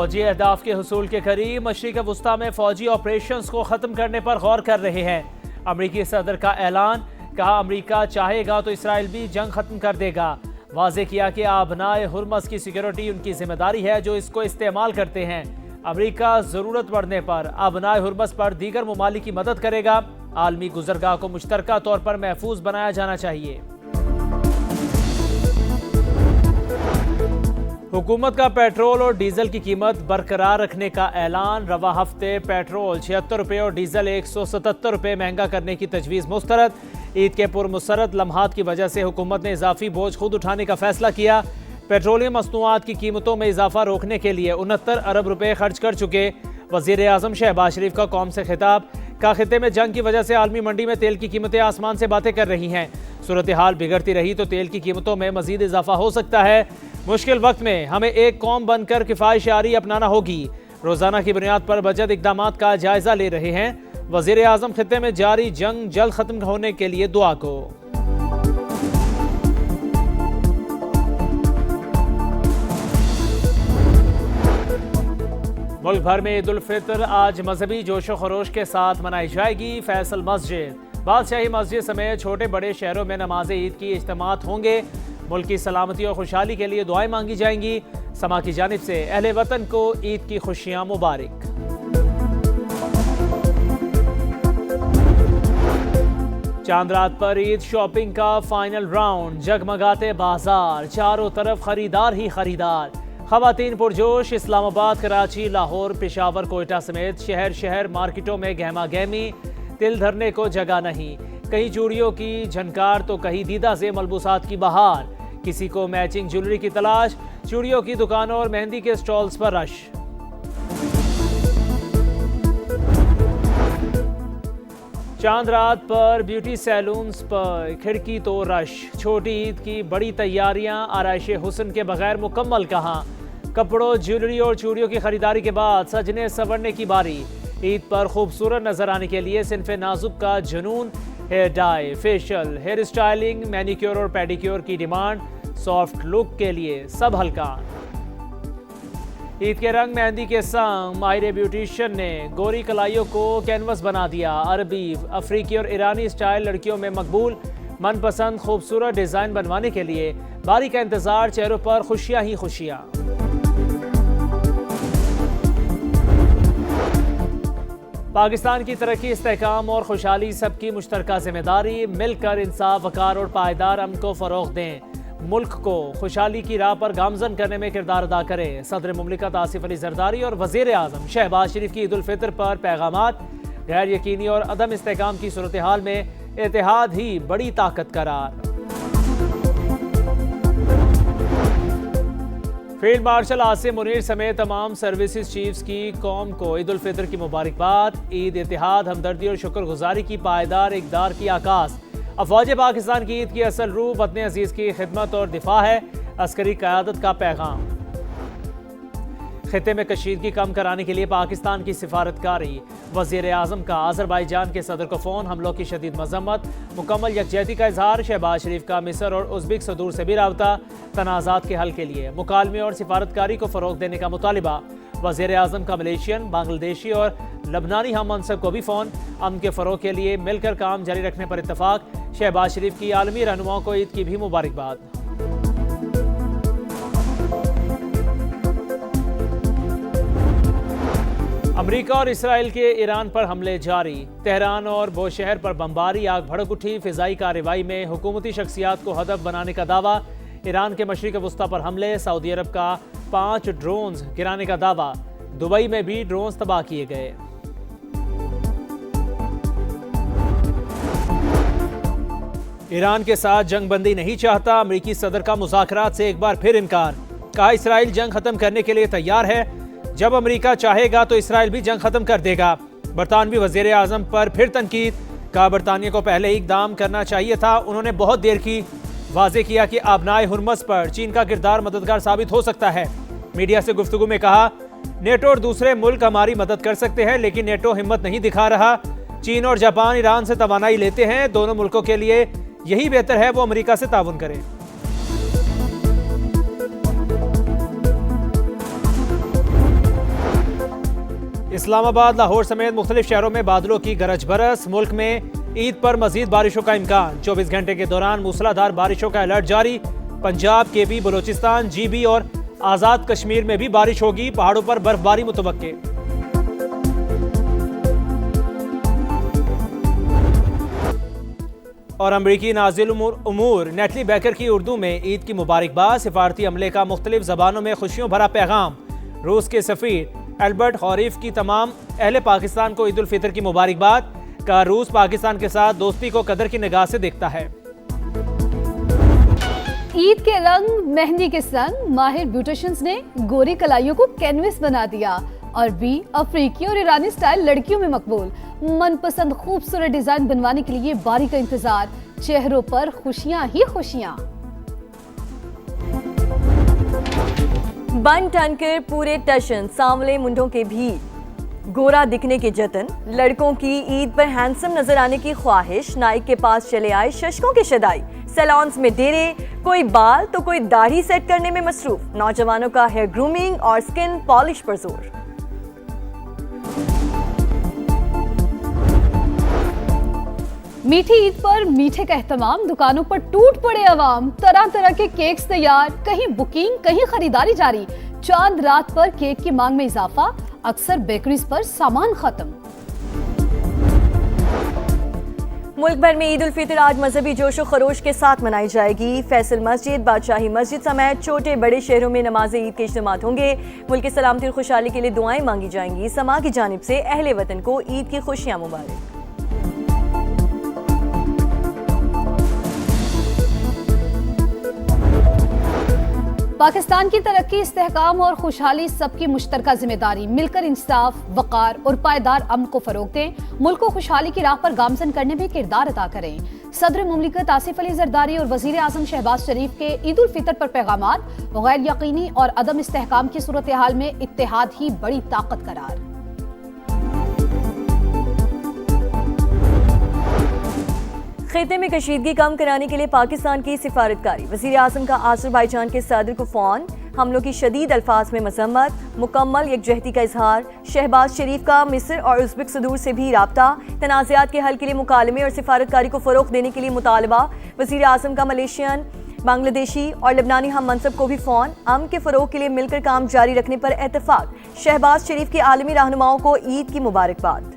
फौजी अहदाफ के हुसूल के करीब मशरिक़ वुस्ता में फौजी ऑपरेशंस को ख़त्म करने पर गौर कर रहे हैं। अमरीकी सदर का ऐलान, कहा अमरीका चाहेगा तो इसराइल भी जंग ख़त्म कर देगा। वाज़े किया कि आबनाए हुर्मस की सिक्योरिटी उनकी जिम्मेदारी है जो इसको इस्तेमाल करते हैं। अमरीका ज़रूरत पड़ने पर आबनाए हुर्मस पर दीगर ममालिक की मदद करेगा। आलमी गुज़रगाह को मुश्तरका तौर पर महफूज बनाया जाना चाहिए। हुकूमत का पेट्रोल और डीजल की कीमत बरकरार रखने का ऐलान। रवा हफ्ते पेट्रोल 76 रुपये और डीजल 177 रुपये महंगा करने की तजवीज़ मुस्तरद। ईद के पुरमुसरत लम्हात की वजह से हुकूमत ने इजाफी बोझ खुद उठाने का फैसला किया। पेट्रोलियम मसनूआत की कीमतों में इजाफा रोकने के लिए 69 अरब रुपये खर्च कर चुके। वज़ीर आज़म शहबाज शरीफ का कौम से खिताब, का खिते में जंग की वजह से आलमी मंडी में तेल की कीमतें आसमान से बातें कर रही हैं। सूरत हाल बिगड़ती रही तो तेल की कीमतों में मजीद इजाफा हो सकता है। मुश्किल वक्त में हमें एक कौम बनकर किफ़ायत-ए-शारी अपनाना होगी। रोज़ाना की बुनियाद पर बजट इक़दामात का जायजा ले रहे हैं। वज़ीर आज़म खिते में जारी जंग जल्द खत्म होने के लिए दुआ को। मुल्क भर में ईद उल फितर आज मजहबी जोशो खरोश के साथ मनाई जाएगी। फैसल मस्जिद, बादशाही मस्जिद समेत छोटे बड़े शहरों में नमाज ईद की इज्तिमात होंगे। मुल्क की सलामती और खुशहाली के लिए दुआएं मांगी जाएंगी। समा की जानिब से अहले वतन को ईद की खुशियां मुबारक। चांद रात पर ईद शॉपिंग का फाइनल राउंड। जगमगाते बाजार, चारों तरफ खरीदार ही खरीदार। खवातीन पुरजोश। इस्लामाबाद, कराची, लाहौर, पेशावर, कोयटा समेत शहर शहर मार्केटों में गहमा गहमी। तिल धरने को जगह नहीं। कहीं चूड़ियों की झनकार तो कहीं दीदा से मलबूसात की बहार। किसी को मैचिंग ज्वेलरी की तलाश। चूड़ियों की दुकानों और मेहंदी के स्टॉल्स पर रश। चांद रात पर ब्यूटी सैलून्स पर खिड़की तो रश। छोटी ईद की बड़ी तैयारियां आराइशे हुस्न के बगैर मुकम्मल कहाँ। कपड़ों, ज्वेलरी और चूड़ियों की खरीदारी के बाद सजने संवरने की बारी। ईद पर खूबसूरत नजर आने के लिए सिन्फे नाजुक का जुनून। Hair dye, facial, hair styling, manicure और पेडिक्योर की डिमांड। सॉफ्ट लुक के लिए सब हल्का। ईद के रंग मेहंदी के संग माहिर ब्यूटिशियन ने गोरी कलाइयों को कैनवस बना दिया। अरबी, अफ्रीकी और ईरानी स्टाइल लड़कियों में मकबूल। मनपसंद खूबसूरत डिजाइन बनवाने के लिए बारी का इंतजार। चेहरों पर खुशियां ही खुशियां। पाकिस्तान की तरक्की, इस्तेहकाम और खुशहाली सबकी मुश्तरका जिम्मेदारी। मिलकर इंसाफ, वकार और पायदार अमन को फरोग दें। मुल्क को खुशहाली की राह पर गामजन करने में किरदार अदा करें। सदर मुमलिकत आसिफ अली जरदारी और वज़ीर आज़म शहबाज शरीफ की ईद उल फितर पर पैगामात। गैर यकीनी और अदम इस्तेहकाम की सूरत हाल में इत्तेहाद ही बड़ी ताकत करार। फील्ड मार्शल आसिम मुनीर समेत तमाम सर्विसेज चीफ्स की कौम को ईद उल फितर की मुबारकबाद। ईद इत्तेहाद, हमदर्दी और शुक्रगुजारी की पायदार इक़दार की आकाश। अफवाज पाकिस्तान की ईद की असल रूह वतन अजीज की खिदमत और दिफा है। अस्करी क़यादत का पैगाम। खिते में कशीदगी कम कराने के लिए पाकिस्तान की सिफारतकारी। वज़ीर आज़म का आज़रबाईजान के सदर को फ़ोन। हमलों की शदीद मजम्मत, मुकम्मल यकजहती का इजहार। शहबाज शरीफ का मिस्र और उज़्बेक सदूर से भी राबता। तनाज़ात के हल के लिए मुकालमे और सिफारतकारी को फ़रोग देने का मुतालिबा। वज़ीर आज़म का मलेशियन, बांग्लादेशी और लबनानी हम मनसब को भी फ़ोन। अमन के फ़रोग के लिए मिलकर काम जारी रखने पर इत्तफाक। शहबाज शरीफ की आलमी रहनुमाओं को ईद की भी मुबारकबाद। अमरीका और इसराइल के ईरान पर हमले जारी। तेहरान और बोशहर पर बमबारी, आग भड़क उठी। फ़िज़ाई कार्रवाई में हुकूमती शख्सियात को हदफ बनाने का दावा। ईरान के मशरिक़ वुस्ता पर हमले। सऊदी अरब का 5 ड्रोन्स गिराने का दावा। दुबई में भी ड्रोन्स तबाह किए गए। ईरान के साथ जंग बंदी नहीं चाहता। अमरीकी सदर का मुज़ाकरात से एक बार फिर इनकार। कहा इस्राइल जंग खत्म करने के लिए तैयार है। जब अमरीका चाहेगा तो इसराइल भी जंग खत्म कर देगा। बरतानवी वज़ीर आज़म पर फिर तनकीद। कहा बरतानिया को पहले ही इक़दाम करना चाहिए था, उन्होंने बहुत देर की। वाज़े किया कि आबनाए हुर्मस पर चीन का किरदार मददगार साबित हो सकता है। मीडिया से गुफ्तगू में कहा नेटो और दूसरे मुल्क हमारी मदद कर सकते हैं, लेकिन नेटो हिम्मत नहीं दिखा रहा। चीन और जापान ईरान से तवानाई लेते हैं। दोनों मुल्कों के लिए यही बेहतर है वो अमरीका से ताउन करें। इस्लामाबाद, लाहौर समेत मुख्तलिफ शहरों में बादलों की गरज बरस। मुल्क में ईद पर मजीद बारिशों का इम्कान। 24 घंटे के दौरान मूसलाधार बारिशों का अलर्ट जारी। पंजाब, केपी, बलोचिस्तान, जीबी और आज़ाद कश्मीर में भी बारिश होगी। पहाड़ों पर बर्फबारी मुतवक्के। और अमरीकी नाज़िल उमूर नेटली बेकर की उर्दू में ईद की मुबारकबाद। सिफारती अमले का मुख्तलिफ ज़बानों में खुशियों भरा पैगाम। रूस के सफ़ीर एल्बर्ट हॉरिफ की तमाम अहले पाकिस्तान को ईद उल फितर की मुबारकबाद। का रूस पाकिस्तान के साथ दोस्ती को कदर की निगाह से देखता है। ईद के रंग मेहंदी के संग माहिर ब्यूटिशियंस ने गोरी कलाइयों को कैनवस बना दिया। अरबी, अफ्रीकी और ईरानी स्टाइल लड़कियों में मकबूल। मनपसंद खूबसूरत डिजाइन बनवाने के लिए बारी का इंतजार। चेहरों पर खुशियां ही खुशियां। बन टनकर पूरे टशन, सांवले मुंडों के भी गोरा दिखने के जतन। लड़कों की ईद पर हैंडसम नजर आने की ख्वाहिश। नाइक के पास चले आए शशकों के शदाई। सैलॉन्स में डेरे, कोई बाल तो कोई दाढ़ी सेट करने में मसरूफ। नौजवानों का हेयर ग्रूमिंग और स्किन पॉलिश पर जोर। मीठी ईद पर मीठे का एहतमाम। दुकानों पर टूट पड़े अवाम। तरह तरह के केक्स तैयार, कहीं बुकिंग कहीं खरीदारी जारी। चांद रात पर केक की मांग में इजाफा। अक्सर बेकरीज पर सामान खत्म। मुल्क भर में ईद उल फितर आज मजहबी जोशो खरोश के साथ मनाई जाएगी। फैसल मस्जिद, बादशाही मस्जिद समेत छोटे बड़े शहरों में नमाज ईद के इज्तिमात होंगे। मुल्क की सलामती और खुशहाली के लिए दुआएं मांगी जाएंगी। समा की जानिब से अहले वतन को ईद की खुशियां मुबारक। पाकिस्तान की तरक्की, इस्तेहकाम और खुशहाली सबकी मुश्तरका जिम्मेदारी। मिलकर इंसाफ, वक़ार और पायदार अमन को फरोग दें। मुल्क को खुशहाली की राह पर गामजन करने में किरदार अदा करें। सदर मुमलिकत आसिफ अली जरदारी और वज़ीर आज़म शहबाज शरीफ के ईद उल फितर पर पैगामात। गैर यकीनी और अदम इस्तेहकाम की सूरत हाल में इत्तेहाद ही बड़ी ताकत करार। खिते में कशीदगी कम कराने के लिए पाकिस्तान की सिफारतकारी। वज़ीर आज़म का आज़रबाईजान के सदर को फ़ोन। हमलों की शदीद अल्फाज में मजम्मत। मुकम्मल यकजहती का इजहार। शहबाज शरीफ का मिस्र और उज़्बेक सदूर से भी राब्ता। तनाज़ात के हल के लिए मुकालमे और सिफारतकारी को फ़रोग़ देने के लिए मुतालबा। वज़ीर आज़म का मलेशियन, बांग्लादेशी और लबनानी हम मनसब को भी फ़ोन। अमन के फ़रोग़ के लिए मिलकर काम जारी रखने पर एतफ़ाक़। शहबाज शरीफ के आलमी रहनुमाओं को ईद की मुबारकबाद।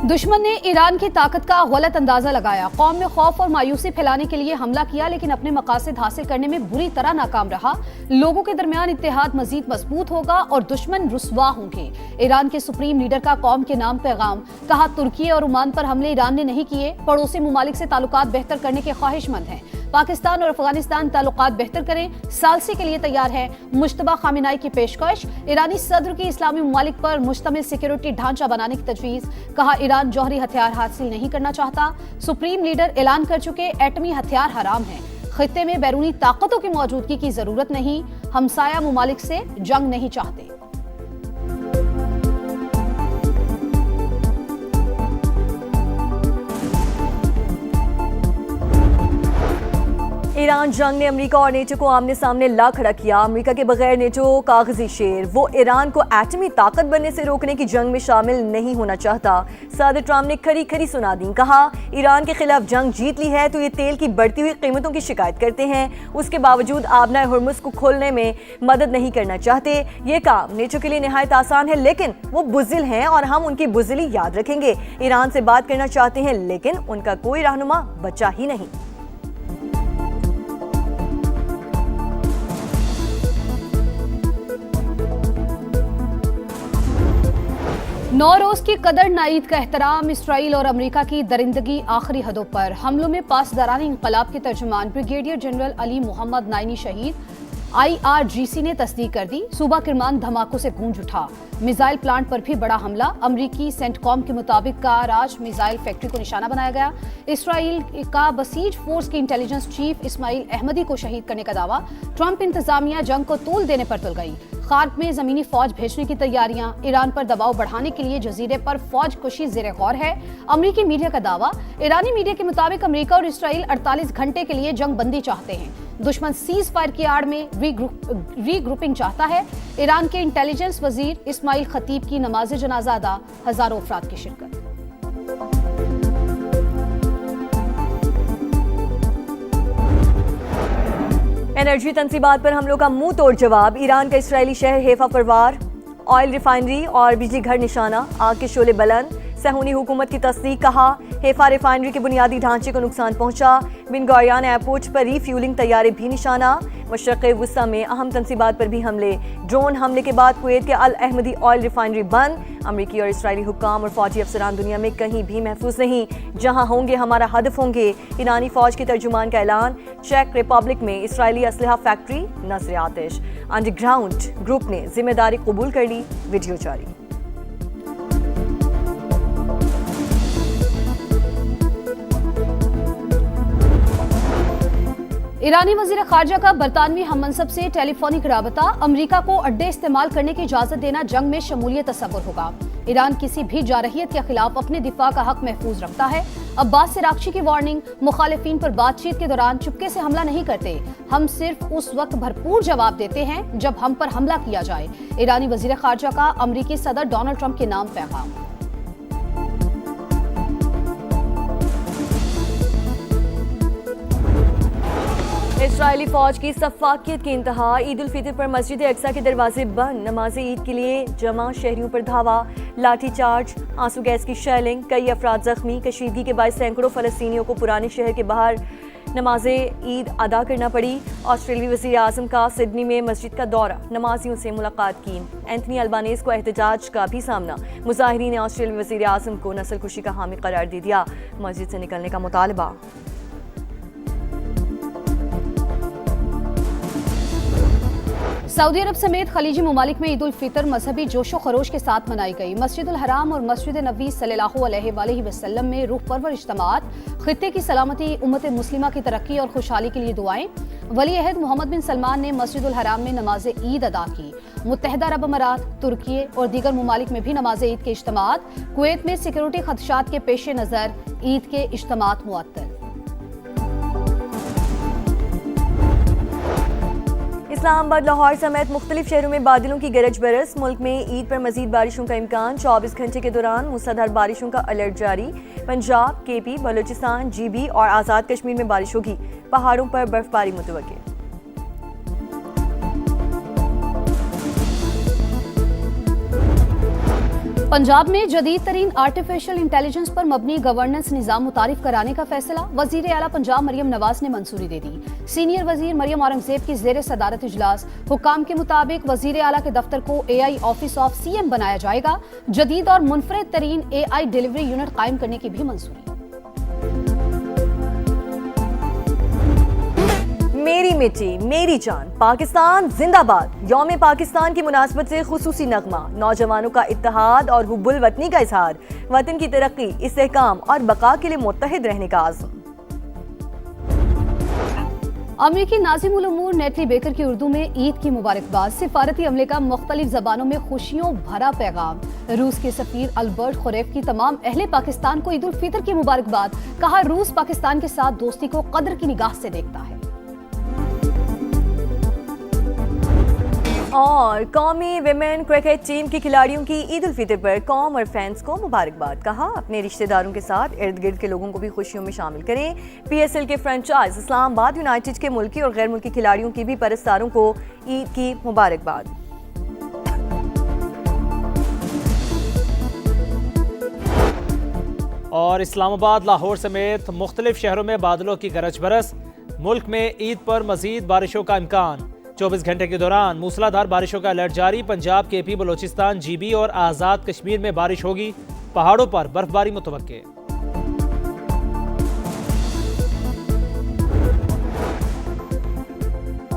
दुश्मन ने ईरान की ताकत का गलत अंदाजा लगाया। कौम में खौफ और मायूसी फैलाने के लिए हमला किया, लेकिन अपने मकासद हासिल करने में बुरी तरह नाकाम रहा। लोगों के दरमियान इत्तेहाद मजीद मजबूत होगा और दुश्मन रुस्वा होंगे। ईरान के सुप्रीम लीडर का कौम के नाम पैगाम। कहा, तुर्की और ओमान पर हमले ईरान ने नहीं किए। पड़ोसी मुमालिक से ताल्लुकात बेहतर करने के ख्वाहिशमंद हैं। पाकिस्तान और अफगानिस्तान ताल्लुकात बेहतर करें, सालसी के लिए तैयार है। मुश्तबा खामिनाई की पेशकश। ईरानी सदर की इस्लामी मुमालिक पर मुश्तमिल सिक्योरिटी ढांचा बनाने की तजवीज़। कहा, ईरान जौहरी हथियार हासिल नहीं करना चाहता। सुप्रीम लीडर ऐलान कर चुके एटमी हथियार हराम हैं। खित्ते में बैरूनी ताकतों की मौजूदगी की जरूरत नहीं। हमसाया मुमालिक से जंग नहीं चाहते। ईरान जंग ने अमेरिका और नेटो को आमने सामने ला खड़ा किया। अमेरिका के बगैर नेटो कागजी शेर। वो ईरान को एटमी ताकत बनने से रोकने की जंग में शामिल नहीं होना चाहता। सदर ट्रंप ने खरी खरी सुना दी। कहा, ईरान के खिलाफ जंग जीत ली है तो ये तेल की बढ़ती हुई कीमतों की शिकायत करते हैं। उसके बावजूद आबना हुर्मुज़ को खोलने में मदद नहीं करना चाहते। ये काम नेटो के लिए निहायत आसान है, लेकिन वो बुज़िल हैं और हम उनकी बुज़िली याद रखेंगे। ईरान से बात करना चाहते हैं, लेकिन उनका कोई रहनुमा बचा ही नहीं। नौ रोज की कदर ना ईद का एहतराम। इसराइल और अमेरिका की दरिंदगी आखिरी हदों पर। हमलों में पासदारान इंकलाब के तर्जुमान brigadier general Ali Mohammad Naini शहीद। IRGC ने तस्दीक कर दी। सूबा किरमान धमाकों से गूंज उठा। मिसाइल प्लांट पर भी बड़ा हमला। अमरीकी सेंटकॉम के मुताबिक काराज मिसाइल फैक्ट्री को निशाना बनाया गया। इसराइल का बसीज फोर्स के इंटेलिजेंस चीफ इस्माइल अहमदी को शहीद करने का दावा। ट्रंप इंतजामिया जंग को तूल देने पर तुल गई। खार्क में जमीनी फौज भेजने की तैयारियां। ईरान पर दबाव बढ़ाने के लिए जजीरे पर फौज कुशी ज़ेरे गौर है। अमरीकी मीडिया का दावा। ईरानी मीडिया के मुताबिक अमरीका और इसराइल 48 घंटे के लिए जंग बंदी चाहते हैं। दुश्मन सीज फायर की आड़ में रीग्रुपिंग चाहता है। ईरान के इंटेलिजेंस वजीर इस्माइल खतीब की नमाज जनाजा अदा, हजारों अफराद की शिरकत। एनर्जी तंसीबात पर हमलों का मुंह तोड़ जवाब। ईरान का इस्राएली शहर हैफा पर वार, ऑयल रिफाइनरी और बिजली घर निशाना, आग के शोले बुलंद। सहूनी हुकूमत की तस्दीक, कहा हैफा रिफाइनरी के बुनियादी ढांचे को नुकसान पहुंचा। बिन गुरियन एयरपोर्ट पर रीफ्यूलिंग तैयारे भी निशाना। मशरक़ वुस्ता में अहम तंसीबात पर भी हमले। ड्रोन हमले के बाद कुवैत के अल अहमदी ऑयल रिफाइनरी बंद। अमरीकी और इसराइली हुक्काम और फौजी अफसरान दुनिया में कहीं भी महफूज नहीं, जहां होंगे हमारा हदफ होंगे। ईरानी फौज के तर्जुमान का ऐलान। चेक रिपब्लिक में इसराइली असलहा फैक्ट्री नजर आतिश। अंडरग्राउंड ग्रुप ने जिम्मेदारी कबूल कर ली, वीडियो जारी। ईरानी वजीर खारजा का बरतानवी हममनसब से टेलीफोनिक राबता। अमरीका को अड्डे इस्तेमाल करने की इजाजत देना जंग में शमूलियत तस्वुर होगा। ईरान किसी भी जारहियत के खिलाफ अपने दिफा का हक महफूज रखता है। अब्बास सिरागची की वार्निंग, मुखालिफिन पर बातचीत के दौरान चुपके से हमला नहीं करते, हम सिर्फ उस वक्त भरपूर जवाब देते हैं जब हम पर हमला किया जाए। ईरानी वजीर खारजा का अमरीकी सदर डोनाल्ड ट्रंप के नाम पैगाम। इसराइली फौज की सफाकियत की इंतहा। ईद उल फितर पर मस्जिद अक्सा के दरवाजे बंद। नमाज ईद के लिए जमा शहरियों पर धावा, लाठी चार्ज, आंसू गैस की शेलिंग, कई अफराद जख्मी। कशीदगी के बाद सैकड़ों फलस्तीनियों को पुराने शहर के बाहर नमाज ईद अदा करना पड़ी। ऑस्ट्रेलियाई वज़ीर आज़म का सिडनी में मस्जिद का दौरा, नमाजियों से मुलाकात की। एंथनी अल्बानीज़ को एहतजाज का भी सामना। मुजाहिरीन ने ऑस्ट्रेलियाई वज़ीर आज़म को नस्ल खुशी का हामी करार दे दिया। मस्जिद से निकलने का मुतालबा। सऊदी अरब समेत खलीजी ममालिक में ईद उल फितर मजहबी जोशो खरोश के साथ मनाई गई। मस्जिद उल हराम और मस्जिद नबी सल्लल्लाहु अलैहि वसल्लम में रूह परवर इज्तिमात, खित्ते की सलामती, उम्मत मुस्लिमा की तरक्की और खुशहाली के लिए दुआएं। वली अहद मोहम्मद बिन सलमान ने मस्जिद उल हराम में नमाज ईद अदा की। मुत्तहिदा अरब अमारात, तुर्की और दीगर ममालिक में भी नमाज ईद के इज्तिमात। कुवैत में सिक्योरिटी खदशात के पेश नज़र ईद के इज्तिमात मुअत्तल। इस्लामाबाद, लाहौर समेत मुख्तलिफ शहरों में बादलों की गरज बरस। मुल्क में ईद पर मजीद बारिशों का इम्कान। 24 घंटे के दौरान मूसलाधार बारिशों का अलर्ट जारी। पंजाब, केपी, बलूचिस्तान, जीबी और आज़ाद कश्मीर में बारिश होगी। पहाड़ों पर बर्फबारी मुतवक्किल। पंजाब में जदीद तरीन आर्टिफिशियल इंटेलिजेंस पर मबनी गवर्नेंस निज़ाम मुतारिफ कराने का फैसला। वजीर आला पंजाब मरियम नवाज ने मंजूरी दे दी। सीनियर वजीर मरियम औरंगजेब की जेर सदारत इजलास। हुकाम के मुताबिक वजीर आला के दफ्तर को AI ऑफिस ऑफ CM बनाया जाएगा। जदीद और मुनफरद तरीन AI डिलीवरी यूनिट कायम करने की भी मंजूरी। मेरी मिट्टी मेरी जान, पाकिस्तान जिंदाबाद। यौम पाकिस्तान की मुनासबत से खुसूसी नगमा। नौजवानों का इत्तेहाद और हुब्बुल वतनी का इजहार। वतन की तरक्की, इस्तेहकाम और बका के लिए मुत्तहिद रहने का आज़म। अमेरिकी नाज़िम उल उमूर नेटली बेकर की उर्दू में ईद की मुबारकबाद। सिफारती अमले का मुख्तलिफ ज़बानों में खुशियों भरा पैगाम। रूस के सफीर अल्बर्ट खुरैफ की तमाम अहले पाकिस्तान को ईद उल फितर की मुबारकबाद। कहा, रूस पाकिस्तान के साथ दोस्ती को कदर की निगाह से देखता है। और कौमी विमेन क्रिकेट टीम की खिलाड़ियों की ईद उल फितर पर कौम और फैंस को मुबारकबाद। कहा, अपने रिश्तेदारों के साथ इर्द गिर्द के लोगों को भी खुशियों में शामिल करें। PSL के फ्रेंचाइज इस्लामाबाद यूनाइटेड के मुल्की और गैर मुल्की खिलाड़ियों की भी परस्तारों को ईद की मुबारकबाद। और इस्लामाबाद, लाहौर समेत मुख्तलिफ शहरों में बादलों की गरज बरस। मुल्क में ईद पर मजीद बारिशों का इम्कान। 24 घंटे के दौरान मूसलाधार बारिशों का अलर्ट जारी। पंजाब, केपी, बलूचिस्तान, जीबी और आज़ाद कश्मीर में बारिश होगी। पहाड़ों पर बर्फबारी मुतवक्के।